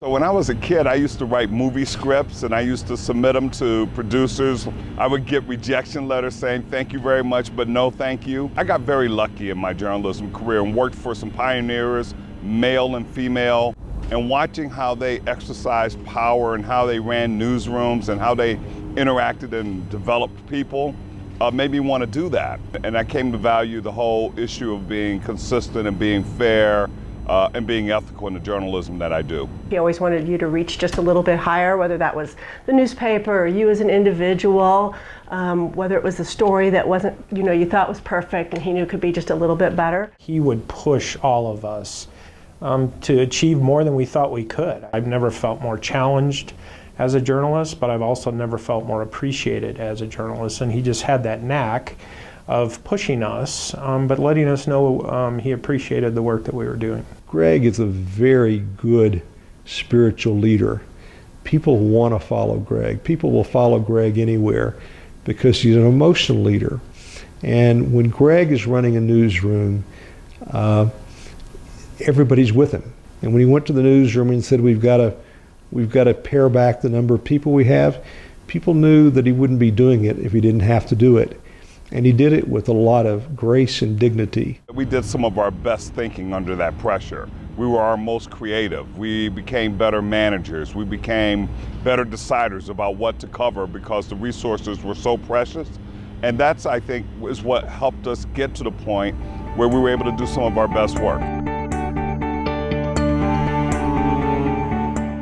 When I was a kid, I used to write movie scripts and I used to submit them to producers. I would get rejection letters saying, thank you very much, but no thank you. I got very lucky in my journalism career and worked for some pioneers, male and female, and watching how they exercised power and how they ran newsrooms and how they interacted and developed people made me want to do that. And I came to value the whole issue of being consistent and being fair and being ethical in the journalism that I do. He always wanted you to reach just a little bit higher, whether that was the newspaper or you as an individual, whether it was a story that wasn't, you thought was perfect and he knew could be just a little bit better. He would push all of us to achieve more than we thought we could. I've never felt more challenged as a journalist, but I've also never felt more appreciated as a journalist, and he just had that knack of pushing us, but letting us know he appreciated the work that we were doing. Greg is a very good spiritual leader. People want to follow Greg. People will follow Greg anywhere because he's an emotional leader. And when Greg is running a newsroom, everybody's with him. And when he went to the newsroom and said, we've got to pare back the number of people we have, people knew that he wouldn't be doing it if he didn't have to do it. And he did it with a lot of grace and dignity. We did some of our best thinking under that pressure. We were our most creative. We became better managers. We became better deciders about what to cover because the resources were so precious. And that's, I think, is what helped us get to the point where we were able to do some of our best work.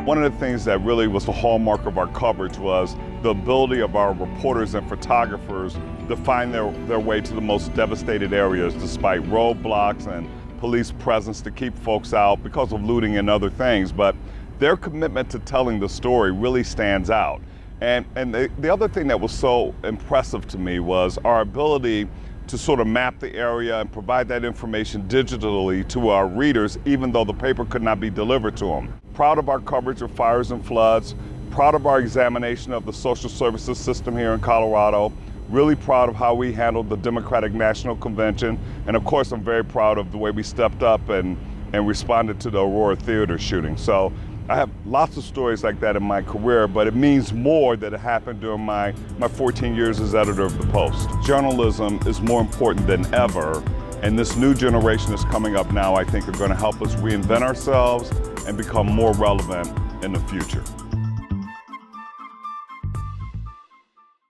One of the things that really was the hallmark of our coverage was the ability of our reporters and photographers to find their way to the most devastated areas despite roadblocks and police presence to keep folks out because of looting and other things. But their commitment to telling the story really stands out. And the other thing that was so impressive to me was our ability to sort of map the area and provide that information digitally to our readers, even though the paper could not be delivered to them. Proud of our coverage of fires and floods, proud of our examination of the social services system here in Colorado, really proud of how we handled the Democratic National Convention, and of course I'm very proud of the way we stepped up and responded to the Aurora Theater shooting. So I have lots of stories like that in my career, but it means more that it happened during my 14 years as editor of the Post. Journalism is more important than ever, and this new generation that's coming up now, I think, are going to help us reinvent ourselves and become more relevant in the future.